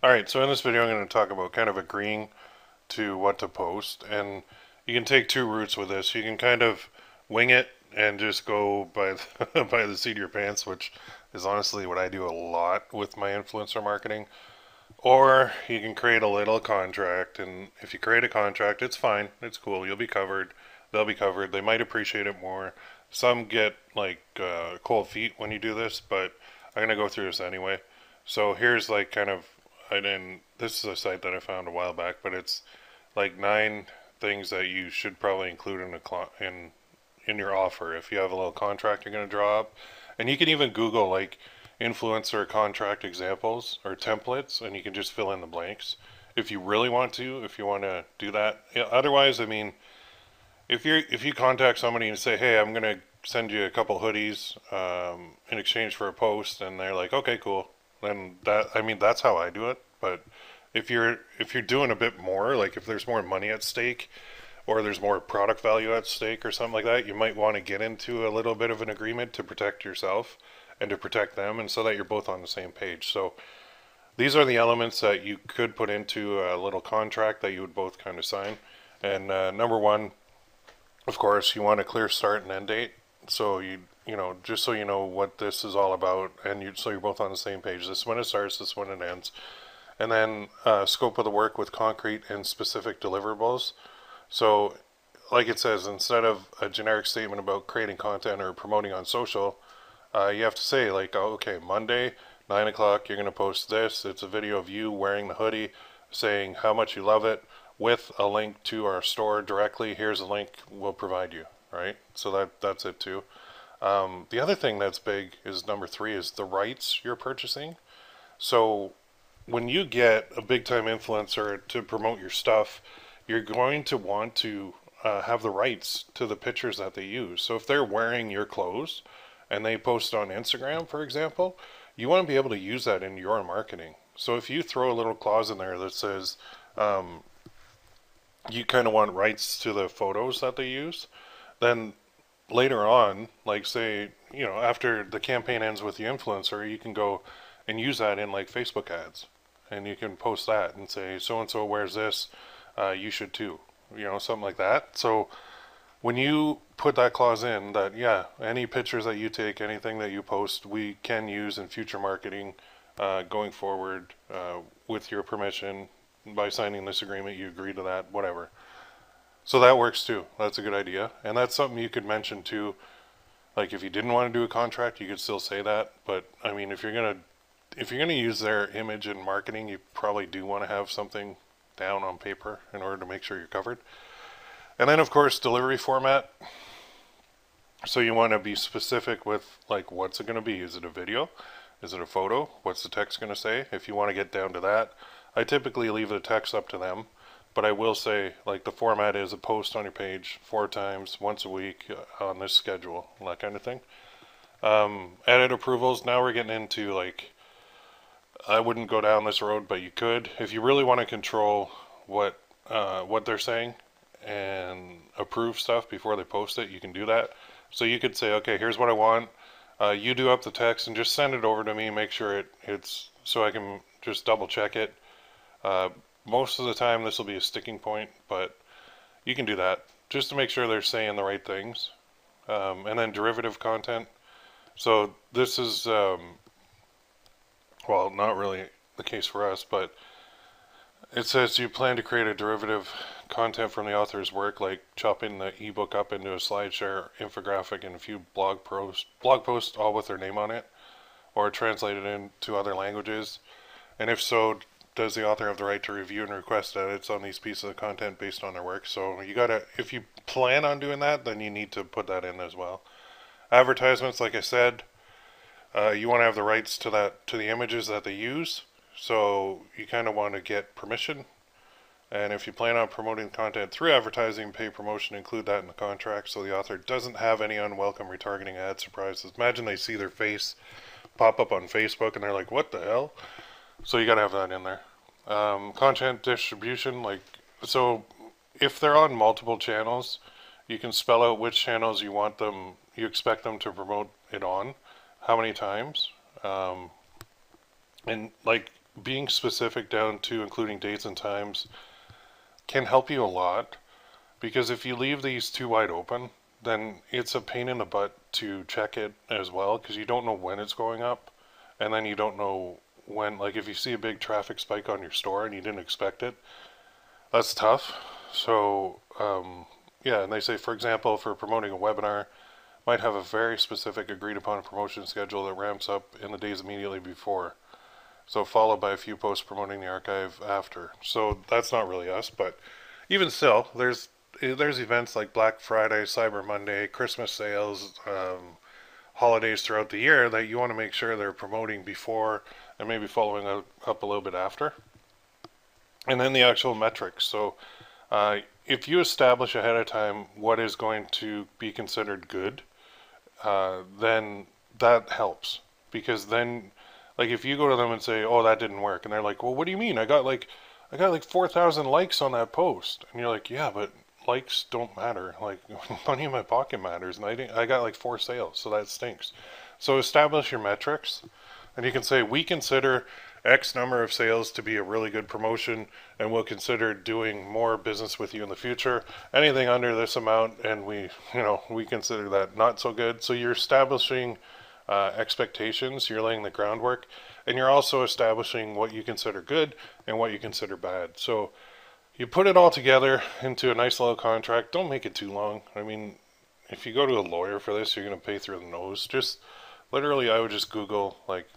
Alright, so in this video I'm going to talk about kind of agreeing to what to post, and you can take two routes with this. You can kind of wing it and just go by by the seat of your pants, which is honestly what I do a lot with my influencer marketing. Or you can create a little contract, and if you create a contract, it's fine, it's cool, you'll be covered, they'll be covered, they might appreciate it more. Some get like cold feet when you do this, but I'm gonna go through this anyway. So here's like kind of, and this is a site that I found a while back, but it's like 9 things that you should probably include in in your offer if you have a little contract you're going to draw up. And you can even Google like influencer contract examples or templates, and you can just fill in the blanks if you really want to. If you want to do that, yeah, otherwise, I mean, if you contact somebody and say, hey, I'm going to send you a couple hoodies in exchange for a post, and they're like, okay, cool, then that, I mean, that's how I do it. But if you're doing a bit more, like if there's more money at stake or there's more product value at stake or something like that, you might want to get into a little bit of an agreement to protect yourself and to protect them, and so that you're both on the same page. So these are the elements that you could put into a little contract that you would both kind of sign. And number one, of course, you want a clear start and end date. So you know, just so you know what this is all about, and so you're both on the same page. This is when it starts, this is when it ends. And then scope of the work with concrete and specific deliverables. So, like it says, instead of a generic statement about creating content or promoting on social, you have to say like, oh, okay, Monday, 9 o'clock, you're gonna post this. It's a video of you wearing the hoodie, saying how much you love it, with a link to our store directly. Here's a link we'll provide you. Right. So that's it too. The other thing that's big is number three is the rights you're purchasing. So when you get a big time influencer to promote your stuff, you're going to want to have the rights to the pictures that they use. So if they're wearing your clothes and they post on Instagram, for example, you want to be able to use that in your marketing. So if you throw a little clause in there that says you kind of want rights to the photos that they use, then later on, like say, you know, after the campaign ends with the influencer, you can go and use that in like Facebook ads, and you can post that and say so and so wears this, you should too, you know, something like that. So when you put that clause in that, yeah, any pictures that you take, anything that you post, we can use in future marketing going forward with your permission. By signing this agreement, you agree to that, whatever. So that works too. That's a good idea. And that's something you could mention too. Like if you didn't want to do a contract, you could still say that. But I mean, if you're gonna use their image in marketing, you probably do want to have something down on paper in order to make sure you're covered. And then of course, delivery format. So you want to be specific with like what's it going to be? Is it a video? Is it a photo? What's the text going to say? If you want to get down to that, I typically leave the text up to them, but I will say like the format is a post on your page 4 times, once a week on this schedule, that kind of thing. Edit approvals. Now we're getting into like, I wouldn't go down this road, but you could if you really want to control what they're saying and approve stuff before they post it. You can do that. So you could say, okay, here's what I want. You do up the text and just send it over to me. Make sure it's so I can just double check it. Most of the time, this will be a sticking point, but you can do that just to make sure they're saying the right things. And then derivative content. So this is, well, not really the case for us, but it says you plan to create a derivative content from the author's work, like chopping the ebook up into a slideshare, infographic, and a few blog posts, all with their name on it, or translate it into other languages. And if so, does the author have the right to review and request edits on these pieces of content based on their work? So you gotta, if you plan on doing that, then you need to put that in as well. Advertisements, like I said, you want to have the rights to the images that they use. So you kind of want to get permission. And if you plan on promoting content through advertising, pay promotion, include that in the contract so the author doesn't have any unwelcome retargeting ad surprises. Imagine they see their face pop up on Facebook and they're like, what the hell? So you got to have that in there. Content distribution, like, so if they're on multiple channels, you can spell out which channels you expect them to promote it on, how many times, and like being specific down to including dates and times can help you a lot, because if you leave these too wide open, then it's a pain in the butt to check it as well, because you don't know when it's going up, and then you don't know when, like if you see a big traffic spike on your store and you didn't expect it, that's tough. So yeah, and they say, for example, for promoting a webinar, might have a very specific agreed upon promotion schedule that ramps up in the days immediately before, so followed by a few posts promoting the archive after. So that's not really us, but even still, there's events like Black Friday, Cyber Monday, Christmas sales, holidays throughout the year that you want to make sure they're promoting before and maybe following up a little bit after. And then the actual metrics. So if you establish ahead of time what is going to be considered good, then that helps, because then, like, if you go to them and say, "Oh, that didn't work," and they're like, "Well, what do you mean? I got like 4,000 likes on that post," and you're like, "Yeah, but likes don't matter. Like, money in my pocket matters, and I got like 4 sales, so that stinks." So establish your metrics, and you can say, "We consider X number of sales to be a really good promotion, and we'll consider doing more business with you in the future. Anything under this amount, and we consider that not so good." So you're establishing expectations, you're laying the groundwork, and you're also establishing what you consider good and what you consider bad. So you put it all together into a nice little contract. Don't make it too long. I mean, if you go to a lawyer for this, you're going to pay through the nose. Just literally, I would just Google like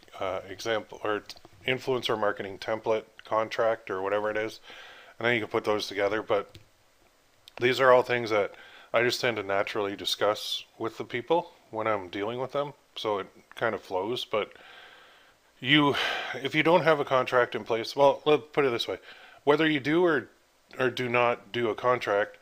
example or influencer marketing template contract or whatever it is, and then you can put those together. But these are all things that I just tend to naturally discuss with the people when I'm dealing with them, so it kind of flows. But if you don't have a contract in place, well, let's put it this way: whether you do or do not do a contract,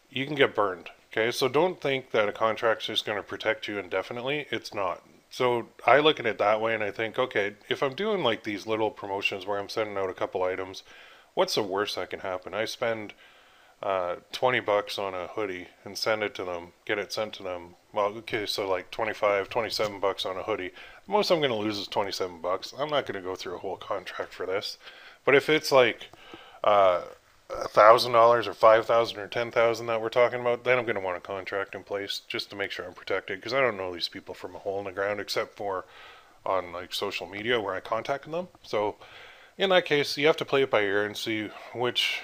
you can get burned. Okay, so don't think that a contract's just going to protect you indefinitely. It's not. So I look at it that way, and I think, okay, if I'm doing like these little promotions where I'm sending out a couple items, what's the worst that can happen? I spend $20 on a hoodie and send it to them, get it sent to them. Well, okay, so like 25, $27 on a hoodie. The most I'm going to lose is $27. I'm not going to go through a whole contract for this. But if it's like $1,000 or $5,000 or $10,000 that we're talking about, then I'm going to want a contract in place just to make sure I'm protected, because I don't know these people from a hole in the ground except for on like social media where I contacted them. So in that case, you have to play it by ear and see which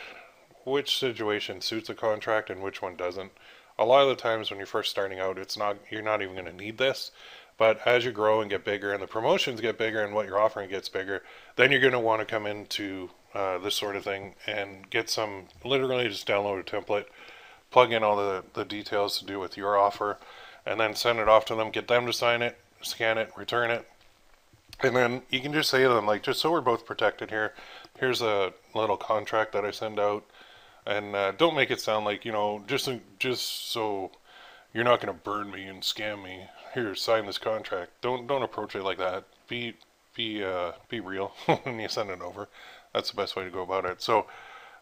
situation suits a contract and which one doesn't. A lot of the times when you're first starting out, you're not even going to need this. But as you grow and get bigger and the promotions get bigger and what you're offering gets bigger, then you're going to want to come into this sort of thing and get some, literally just download a template, plug in all the details to do with your offer, and then send it off to them, get them to sign it, scan it, return it. And then you can just say to them, like, just so we're both protected here, here's a little contract that I send out. And don't make it sound like, just so you're not going to burn me and scam me. Here, sign this contract. Don't approach it like that. Be real when you send it over. That's the best way to go about it. So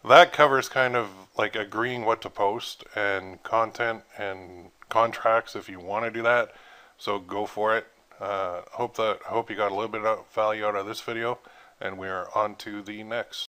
that covers kind of like agreeing what to post and content and contracts if you want to do that. So go for it. Hope you got a little bit of value out of this video, and we are on to the next.